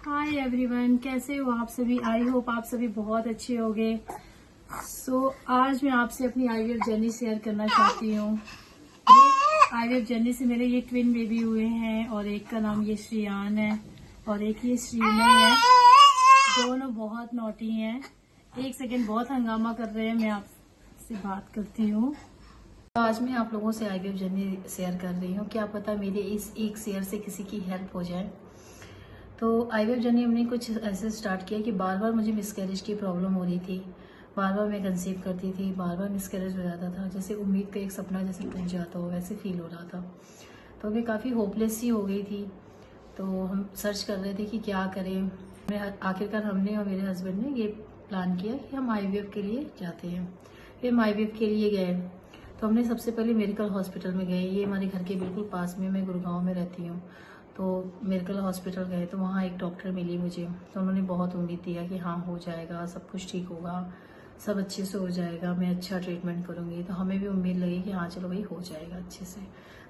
Hi everyone, कैसे हो आप सभी। आई होप आप सभी बहुत अच्छे होंगे। आज मैं आपसे अपनी आईवीएफ जर्नी शेयर करना चाहती हूँ। आईवीएफ जर्नी से मेरे ये ट्विन बेबी हुए हैं और एक का नाम ये श्रियान है और एक ये श्रीनय है। दोनों बहुत नॉटी हैं। एक सेकेंड, बहुत हंगामा कर रहे हैं, मैं आपसे बात करती हूँ। आज मैं आप लोगों से आईवीएफ जर्नी शेयर कर रही हूँ। क्या पता मेरे इस एक शेयर से किसी की हेल्प हो जाए। तो आईवीएफ जर्नी हमने कुछ ऐसे स्टार्ट किया कि बार बार मुझे मिसकैरेज की प्रॉब्लम हो रही थी। बार बार मैं कंसीव करती थी, बार बार मिसकैरेज हो जाता था। जैसे उम्मीद का एक सपना जैसे टूट जाता हो वैसे फील हो रहा था। तो मैं काफ़ी होपलेस सी हो गई थी। तो हम सर्च कर रहे थे कि क्या करें। मैं आखिरकार हमने और मेरे हस्बैंड ने ये प्लान किया कि हम आईवीएफ के लिए जाते हैं। फिर हम आईवीएफ के लिए गए। तो हमने सबसे पहले मेडिकल हॉस्पिटल में गए। ये हमारे घर के बिल्कुल पास में, मैं गुड़गांव में रहती हूँ। तो मेडिकल हॉस्पिटल गए तो वहाँ एक डॉक्टर मिली मुझे। तो उन्होंने बहुत उम्मीद दिया कि हाँ हो जाएगा, सब कुछ ठीक होगा, सब अच्छे से हो जाएगा, मैं अच्छा ट्रीटमेंट करूँगी। तो हमें भी उम्मीद लगी कि हाँ चलो भाई हो जाएगा अच्छे से।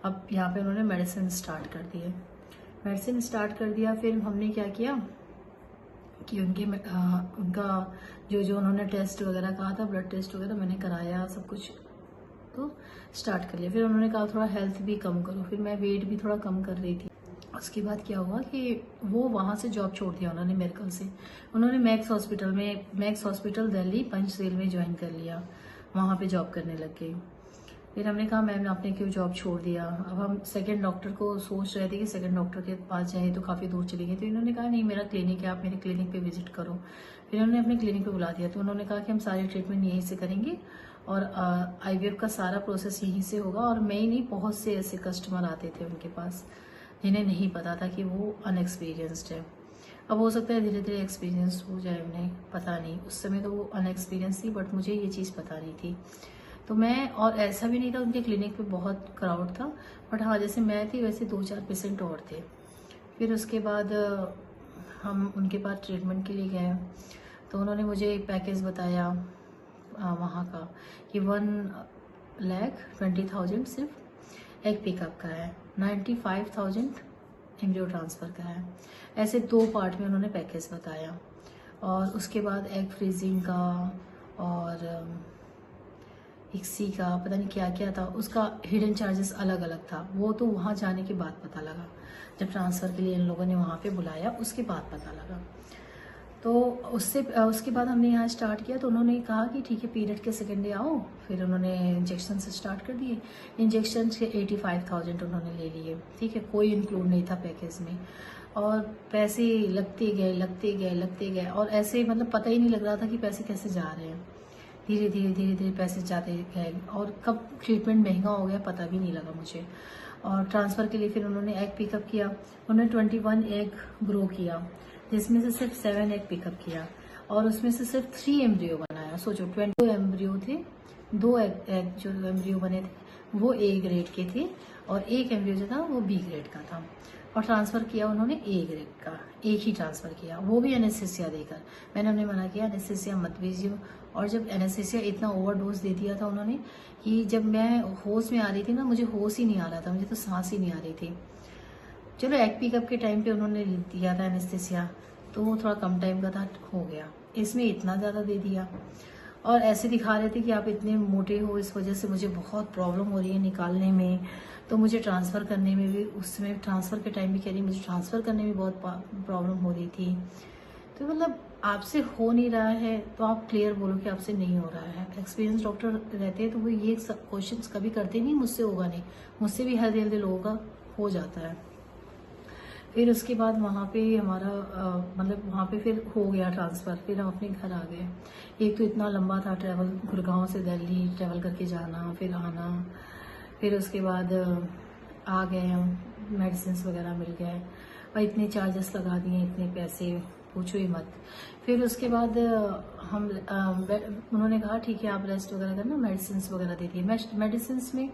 अब यहाँ पे उन्होंने मेडिसिन स्टार्ट कर दिए। मेडिसिन स्टार्ट कर दिया। फिर हमने क्या किया कि उनका जो उन्होंने टेस्ट वगैरह कहा था, ब्लड टेस्ट वगैरह मैंने कराया, सब कुछ तो स्टार्ट कर लिया। फिर उन्होंने कहा थोड़ा हेल्थ भी कम करो। फिर मैं वेट भी थोड़ा कम कर रही थी। उसके बाद क्या हुआ कि वो वहाँ से जॉब छोड़ दिया उन्होंने मेडिकल से। उन्होंने मैक्स हॉस्पिटल दिल्ली पंचशील में ज्वाइन कर लिया। वहाँ पे जॉब करने लग गई। फिर हमने कहा मैम आपने क्यों जॉब छोड़ दिया। अब हम सेकंड डॉक्टर को सोच रहे थे कि सेकंड डॉक्टर के पास जाए, तो काफ़ी दूर चली गई। तो इन्होंने कहा नहीं मेरा क्लिनिक है, आप मेरे क्लिनिक पे विजिट करो। फिर उन्होंने अपने क्लिनिक पे बुला दिया। तो उन्होंने कहा कि हम सारे ट्रीटमेंट यहीं से करेंगे और आईवीएफ का सारा प्रोसेस यहीं से होगा। और मैं ही नहीं, बहुत से ऐसे कस्टमर आते थे उनके पास जिन्हें नहीं पता था कि वो अनएक्सपीरियंस्ड है। अब हो सकता है धीरे धीरे एक्सपीरियंस हो जाए, उन्हें पता नहीं। उस समय तो वो अनएक्सपीरियंस थी, बट मुझे ये चीज़ पता नहीं थी। तो मैं, और ऐसा भी नहीं था उनके क्लिनिक पे बहुत क्राउड था, बट हाँ जैसे मैं थी वैसे 2-4 पेशेंट और थे। फिर उसके बाद हम उनके पास ट्रीटमेंट के लिए गए। तो उन्होंने मुझे एक पैकेज बताया वहाँ का कि 1,20,000 सिर्फ एग पिकअप का है, 95,000 एम्ब्रियो ट्रांसफ़र का है। ऐसे 2 पार्ट में उन्होंने पैकेज बताया। और उसके बाद एग फ्रीजिंग का और इक्सी का पता नहीं क्या क्या था, उसका हिडन चार्जेस अलग अलग था। वो तो वहाँ जाने के बाद पता लगा, जब ट्रांसफ़र के लिए इन लोगों ने वहाँ पे बुलाया उसके बाद पता लगा। तो उसके बाद हमने यहाँ स्टार्ट किया। तो उन्होंने कहा कि ठीक है पीरियड के सेकेंड डे आओ। फिर उन्होंने इंजेक्शन से स्टार्ट कर दिए। इंजेक्शन के 85,000 उन्होंने ले लिए। ठीक है, कोई इंक्लूड नहीं था पैकेज में। और पैसे लगते गए और ऐसे मतलब पता ही नहीं लग रहा था कि पैसे कैसे जा रहे हैं। धीरे धीरे पैसे जाते गए और कब ट्रीटमेंट महंगा हो गया पता भी नहीं लगा मुझे। और ट्रांसफ़र के लिए फिर उन्होंने एग पिकअप किया। उन्होंने 21 एग ग्रो किया, जिसमें से सिर्फ 7 एग पिकअप किया और उसमें से सिर्फ 3 एम्ब्रियो बनाया। सोचो 22 एम्ब्रियो थे, 2 एग जो एम्ब्रियो बने थे वो ए ग्रेड के थे और एक एम्ब्रियो जो था वो बी ग्रेड का था। और ट्रांसफ़र किया उन्होंने ए ग्रेड का, एक ही ट्रांसफ़र किया, वो भी एनेस्थीसिया देकर। मैंने उन्हें मना किया एनेस्थीसिया मत भेजिए। और जब एनेस्थीसिया इतना ओवरडोज दे दिया था उन्होंने कि जब मैं होश में आ रही थी ना, मुझे होश ही नहीं आ रहा था, मुझे तो सांस ही नहीं आ रही थी। चलो एग पिकअप के टाइम पे उन्होंने दिया था एनेस्थीसिया, तो वो थोड़ा कम टाइम का था, हो गया। इसमें इतना ज़्यादा दे दिया और ऐसे दिखा रहे थे कि आप इतने मोटे हो, इस वजह से मुझे बहुत प्रॉब्लम हो रही है निकालने में। तो मुझे ट्रांसफ़र करने में भी, उस समय ट्रांसफ़र के टाइम भी कह रही मुझे ट्रांसफ़र करने में बहुत प्रॉब्लम हो रही थी। तो मतलब आपसे हो नहीं रहा है तो आप क्लियर बोलो कि आपसे नहीं हो रहा है। एक्सपीरियंस डॉक्टर रहते हैं तो वो ये सब क्वेश्चंस कभी करते नहीं मुझसे होगा नहीं, मुझसे भी हेल्दी लोगों का हो जाता है। फिर उसके बाद वहाँ पे हमारा मतलब वहाँ पे फिर हो गया ट्रांसफ़र। फिर हम अपने घर आ गए। एक तो इतना लंबा था ट्रैवल, गुड़गांव से दिल्ली ट्रैवल करके जाना फिर आना। फिर उसके बाद आ गए हम, मेडिसिन वगैरह मिल गए और इतने चार्जेस लगा दिए, इतने पैसे पूछो ही मत। फिर उसके बाद हम उन्होंने कहा ठीक है आप रेस्ट वगैरह करना, मेडिसिन वगैरह दे दिए। मेडिसिन में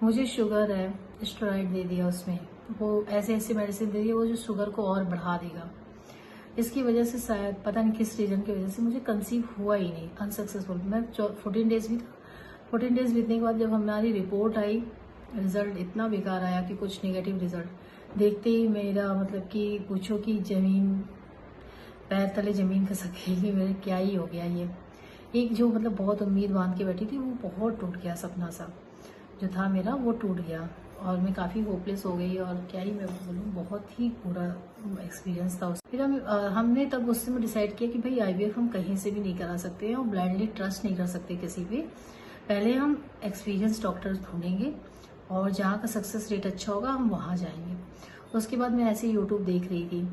मुझे शुगर है, स्टेरॉइड दे दिया उसमें, वो ऐसे ऐसे मेडिसिन दे दिया वो जो शुगर को और बढ़ा देगा। इसकी वजह से शायद पता नहीं किस रीजन की वजह से मुझे कंसीव हुआ ही नहीं, अनसक्सेसफुल। मैं 14 डेज भी था। 14 डेज बीतने के बाद जब हमारी रिपोर्ट आई, रिजल्ट इतना बेकार आया कि कुछ नेगेटिव रिजल्ट देखते ही मेरा मतलब कि पूछो कि जमीन पैर तले जमीन खिसक गई कि मेरे क्या ही हो गया ये। एक जो मतलब बहुत उम्मीद बांध के बैठी थी वो बहुत टूट गया, सपना सा जो था मेरा वो टूट गया और मैं काफ़ी होपलेस हो गई। और क्या ही मैं बोलूँ, बहुत ही बुरा एक्सपीरियंस था। फिर हमने तब उस समय डिसाइड किया कि भाई IVF हम कहीं से भी नहीं करा सकते हैं और ब्लाइंडली ट्रस्ट नहीं कर सकते किसी पे। पहले हम एक्सपीरियंस डॉक्टर ढूंढेंगे और जहाँ का सक्सेस रेट अच्छा होगा हम वहाँ जाएंगे। उसके बाद मैं ऐसे यूट्यूब देख रही थी,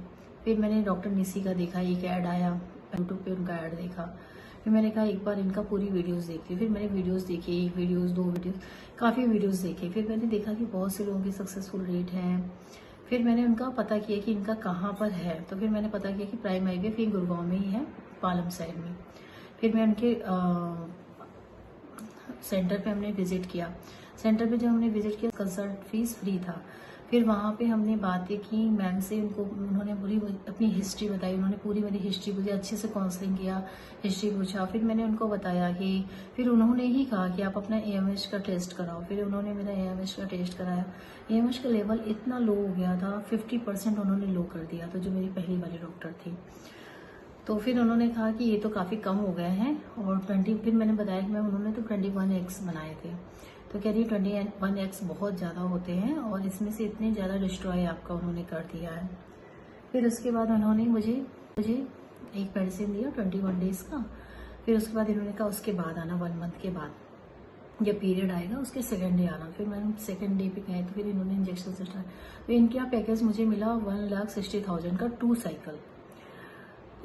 फिर मैंने डॉक्टर निसी का देखा, एक ऐड आया यूट्यूब पे, उनका ऐड देखा। फिर मैंने कहा एक बार इनका पूरी वीडियोस देखी। फिर मैंने वीडियोस देखी, एक वीडियोस, 2 वीडियोस, काफ़ी वीडियोस देखे। फिर मैंने देखा कि बहुत से लोगों की सक्सेसफुल रेट हैं। फिर मैंने उनका पता किया कि इनका कहाँ पर है। तो फिर मैंने पता किया कि प्राइम IVF ये गुड़गांव में ही है, पालम साइड में। फिर मैं उनके सेंटर पे हमने विजिट किया। सेंटर पे जब हमने विजिट किया कंसल्ट फीस फ्री था। फिर वहाँ पे हमने बातें की मैम से, उन्होंने पूरी अपनी हिस्ट्री बताई। उन्होंने पूरी मेरी हिस्ट्री मुझे अच्छे से काउंसलिंग किया, हिस्ट्री पूछा। फिर मैंने उनको बताया कि फिर उन्होंने ही कहा कि आप अपना AMH का टेस्ट कराओ। फिर उन्होंने मेरा AMH का टेस्ट कराया। AMH का लेवल इतना लो हो गया था, 50% उन्होंने लो कर दिया था, जो मेरी पहली वाली डॉक्टर थी। तो फिर उन्होंने कहा कि ये तो काफ़ी कम हो गए हैं और 20, फिर मैंने बताया कि मैम उन्होंने तो 21x बनाए थे। तो कह रही 21x बहुत ज़्यादा होते हैं और इसमें से इतने ज़्यादा डिस्ट्रॉय आपका उन्होंने कर दिया है। फिर उसके बाद उन्होंने मुझे एक मेडिसिन दिया 21 डेज़ का। फिर उसके बाद इन्होंने कहा उसके बाद आना, 1 मंथ के बाद जब पीरियड आएगा उसके 2nd डे आना। फिर मैंने 2nd डे पे गए तो फिर इन्होंने इंजेक्शन से स्टार्ट। तो इनके यहाँ पैकेज मुझे मिला 1,60,000 का 2 साइकिल।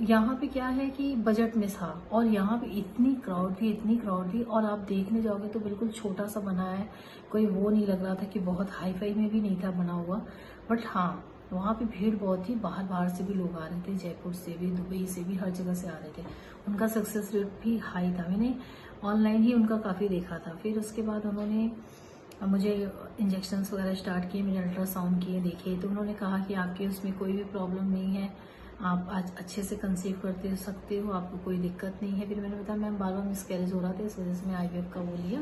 यहाँ पे क्या है कि बजट में था और यहाँ पे इतनी क्राउड थी और आप देखने जाओगे तो बिल्कुल छोटा सा बना है, कोई वो नहीं लग रहा था कि बहुत हाई फाई में भी नहीं था बना हुआ। बट हाँ, वहाँ पे भीड़ बहुत थी, बाहर से भी लोग आ रहे थे, जयपुर से भी, दुबई से भी, हर जगह से आ रहे थे। उनका सक्सेस रेट भी हाई था, मैंने ऑनलाइन ही उनका काफ़ी देखा था। फिर उसके बाद उन्होंने मुझे इंजेक्शन्स वगैरह स्टार्ट किए, मैंने अल्ट्रासाउंड किए, देखे। तो उन्होंने कहा कि आपके उसमें कोई भी प्रॉब्लम नहीं है, आप आज अच्छे से कंसीव करते सकते हो, आपको कोई दिक्कत नहीं है। फिर मैंने बताया मैम बार बार मिसकैरेज हो रहा था, इस वजह से मैं IVF का वो लिया।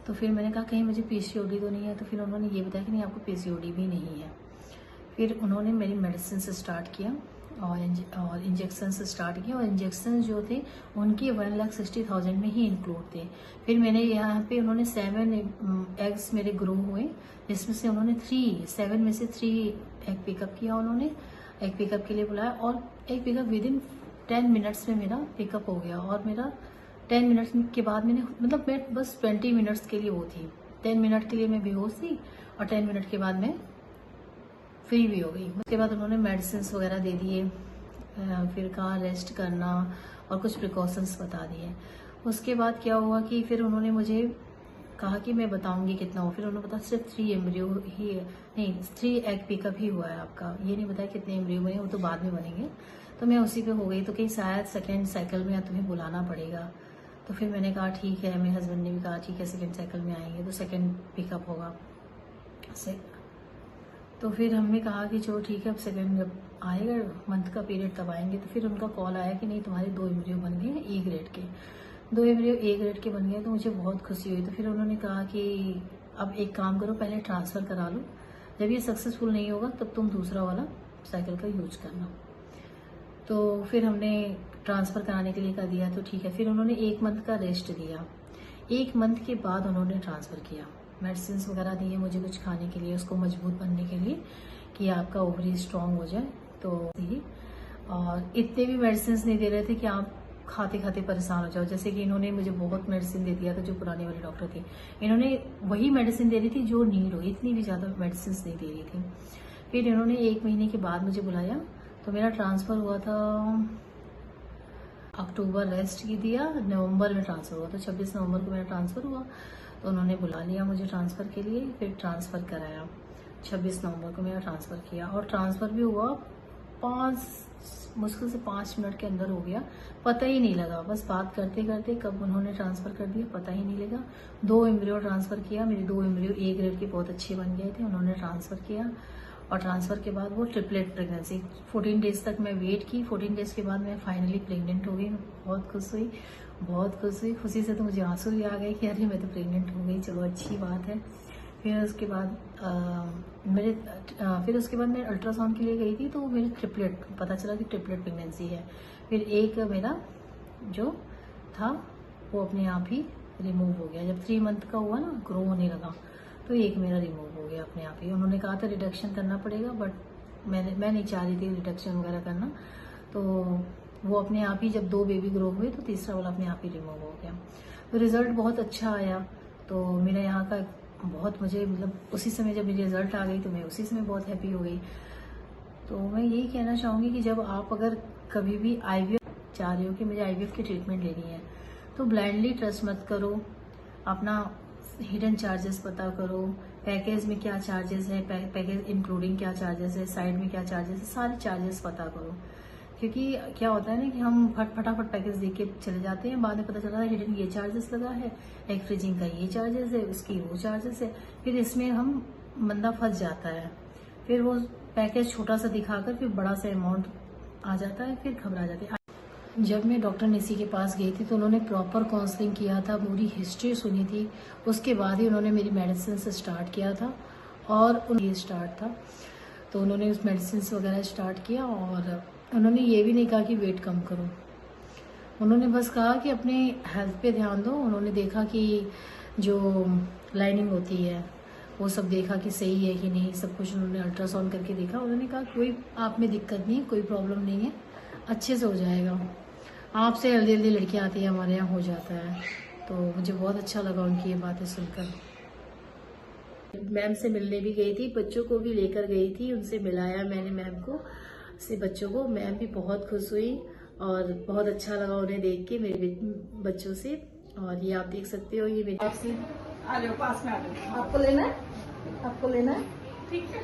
तो फिर मैंने कहा कहीं मुझे PCOD तो नहीं है। तो फिर उन्होंने ये बताया कि नहीं, आपको PCOD भी नहीं है। फिर उन्होंने मेरी मेडिसिन से स्टार्ट किया और इंजेक्शन से स्टार्ट किया। और इंजेक्शन जो थे उनके 1,60,000 में ही इंक्लूड थे। फिर मैंने यहाँ पे उन्होंने 7 एग्स मेरे ग्रो हुए, जिसमें से उन्होंने 7 में से 3 एग पिकअप किया। उन्होंने एग पिकअप के लिए बुलाया और एग पिकअप विदिन 10 मिनट्स में मेरा पिकअप हो गया। और मेरा 10 मिनट्स के बाद मैं बस 20 मिनट्स के लिए वो थी, 10 मिनट के लिए मैं बेहोश थी और 10 मिनट के बाद मैं फ्री भी हो गई। उसके बाद उन्होंने मेडिसिन वगैरह दे दिए, फिर कहा रेस्ट करना और कुछ प्रिकॉशंस बता दिए। उसके बाद क्या हुआ कि फिर उन्होंने मुझे कहा कि मैं बताऊंगी कितना हो। फिर उन्होंने बताया सिर्फ 3 एम्ब्रियो ही नहीं, 3 एग पिकअप ही हुआ है आपका, ये नहीं बताया कितने एम्ब्रियो बने, वो तो बाद में बनेंगे। तो मैं उसी पे हो गई। तो कहीं शायद 2nd साइकिल में तुम्हें बुलाना पड़ेगा। तो फिर मैंने कहा ठीक है, मेरे हस्बैंड ने भी कहा ठीक है 2nd साइकिल में आएंगे तो 2nd पिकअप होगा। तो फिर हमने कहा कि चलो ठीक है, अब 2nd जब आएगा मंथ का पीरियड तब आएंगे। तो फिर उनका कॉल आया कि नहीं तुम्हारे 2 एम्ब्रियो बन गए A ग्रेड के, 2 एम्ब्रियो A ग्रेड के बन गए। तो मुझे बहुत खुशी हुई। तो फिर उन्होंने कहा कि अब एक काम करो, पहले ट्रांसफ़र करा लो, जब ये सक्सेसफुल नहीं होगा तब तुम दूसरा वाला साइकिल का यूज करना। तो फिर हमने ट्रांसफ़र कराने के लिए कर दिया। तो ठीक है, फिर उन्होंने 1 मंथ का रेस्ट दिया। 1 मंथ के बाद उन्होंने ट्रांसफ़र किया, मेडिसिन वगैरह दिए मुझे कुछ खाने के लिए, उसको मजबूत बनने के लिए कि आपका ओवरी स्ट्रांग हो जाए। तो और इतने भी मेडिसिन नहीं दे रहे थे कि आप खाते खाते परेशान हो जाओ। जैसे कि इन्होंने मुझे बहुत मेडिसिन दे दिया था, जो पुराने वाली डॉक्टर थी, इन्होंने वही मेडिसिन दे रही थी जो नीड हो, इतनी भी ज़्यादा मेडिसिन नहीं दे रही थी। फिर इन्होंने 1 महीने के बाद मुझे बुलाया। तो मेरा ट्रांसफ़र हुआ था अक्टूबर, रेस्ट की दिया, नवंबर में ट्रांसफ़र हुआ। तो 26 नवंबर को मेरा ट्रांसफ़र हुआ। तो उन्होंने बुला लिया मुझे ट्रांसफ़र के लिए। फिर ट्रांसफ़र कराया, 26 नवंबर को मेरा ट्रांसफ़र किया और ट्रांसफ़र भी हुआ मुश्किल से 5 मिनट के अंदर हो गया, पता ही नहीं लगा। बस बात करते करते कब उन्होंने ट्रांसफ़र कर दिया पता ही नहीं लगा। 2 एम्ब्रियो ट्रांसफ़र किया, मेरे 2 एम्ब्रियो A ग्रेड के बहुत अच्छे बन गए थे। उन्होंने ट्रांसफ़र किया और ट्रांसफ़र के बाद वो ट्रिपलेट प्रेगनेंसी 14 डेज तक मैं वेट की। 14 डेज के बाद मैं फाइनली प्रेग्नेंट हो गई। बहुत खुश हुई। खुशी से तो मुझे आंसू भी आ गए कि अरे मैं तो प्रेग्नेंट हो गई, चलो अच्छी बात है। फिर उसके बाद मैं अल्ट्रासाउंड के लिए गई थी, तो मेरे ट्रिपलेट पता चला कि ट्रिपलेट प्रेगनेंसी है। फिर एक मेरा जो था वो अपने आप ही रिमूव हो गया। जब 3 मंथ का हुआ ना, ग्रो होने लगा, तो एक मेरा रिमूव हो गया अपने आप ही। उन्होंने कहा था रिडक्शन करना पड़ेगा, बट मैं नहीं चाह रही थी रिडक्शन वगैरह करना, तो वो अपने आप ही जब 2 बेबी ग्रो हुए तो तीसरा वाला अपने आप ही रिमूव हो गया। तो रिजल्ट बहुत अच्छा आया। तो मेरा यहाँ का बहुत, मुझे मतलब उसी समय जब मेरी रिजल्ट आ गई तो मैं उसी समय बहुत हैप्पी हो गई। तो मैं यही कहना चाहूँगी कि जब आप अगर कभी भी IVF चाह रहे हो कि मुझे IVF की ट्रीटमेंट लेनी है, तो ब्लाइंडली ट्रस्ट मत करो। अपना हिडन चार्जेस पता करो, पैकेज में क्या चार्जेस है, पैकेज इंक्लूडिंग क्या चार्जेस है, साइड में क्या चार्जेस है, सारे चार्जेस पता करो। क्योंकि क्या होता है ना कि हम फटाफट पैकेज देख के चले जाते हैं, बाद में पता चलता है हिडन ये चार्जेस लगा है, एग फ्रीजिंग का ये चार्जेस है, उसकी वो चार्जेस है। फिर इसमें हम बंदा फंस जाता है। फिर वो पैकेज छोटा सा दिखाकर फिर बड़ा सा अमाउंट आ जाता है, फिर घबरा जाते हैं। जब मैं डॉक्टर निसी के पास गई थी तो उन्होंने प्रॉपर काउंसलिंग किया था, पूरी हिस्ट्री सुनी थी, उसके बाद ही उन्होंने मेरी मेडिसिन से स्टार्ट किया था। और ये स्टार्ट था, तो उन्होंने उस मेडिसिन वगैरह स्टार्ट किया। और उन्होंने ये भी नहीं कहा कि वेट कम करो, उन्होंने बस कहा कि अपने हेल्थ पे ध्यान दो। उन्होंने देखा कि जो लाइनिंग होती है वो सब देखा कि सही है कि नहीं, सब कुछ उन्होंने अल्ट्रासाउंड करके देखा। उन्होंने कहा कोई आप में दिक्कत नहीं है, कोई प्रॉब्लम नहीं है, अच्छे से हो जाएगा। आपसे हेल्दी लड़कियां आती है, हमारे यहाँ हो जाता है। तो मुझे बहुत अच्छा लगा उनकी ये बातें सुनकर। मैम से मिलने भी गई थी, बच्चों को भी लेकर गई थी, उनसे मिलाया मैंने मैम को से बच्चों को। मैम भी बहुत खुश हुई और बहुत अच्छा लगा उन्हें देख के मेरे बच्चों से। और ये आप देख सकते हो, ये मेरे आपसे आ जाओ, पास में आ जाओ। आपको लेना है, आपको लेना है, ठीक है।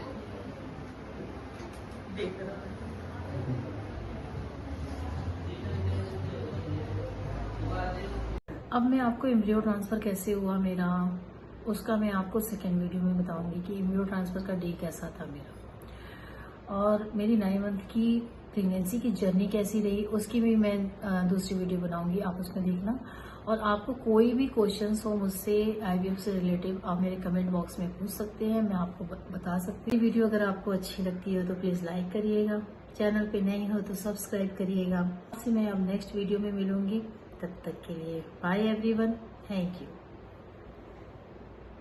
देख रहा है। अब मैं आपको एम्ब्रियो ट्रांसफर कैसे हुआ मेरा, उसका मैं आपको सेकेंड वीडियो में बताऊंगी कि एम्ब्रियो ट्रांसफर का डे कैसा था मेरा। और मेरी 9 मंथ की प्रेगनेंसी की जर्नी कैसी रही, उसकी भी मैं दूसरी वीडियो बनाऊंगी, आप उसमें देखना। और आपको कोई भी क्वेश्चंस हो मुझसे IVF से रिलेटिव, आप मेरे कमेंट बॉक्स में पूछ सकते हैं, मैं आपको बता सकती हूँ। वीडियो अगर आपको अच्छी लगती हो तो प्लीज़ लाइक करिएगा, चैनल पे नए हो तो सब्सक्राइब करिएगा। आपसे मैं अब नेक्स्ट वीडियो में मिलूंगी, तब तक के लिए बाय एवरीवन, थैंक यू।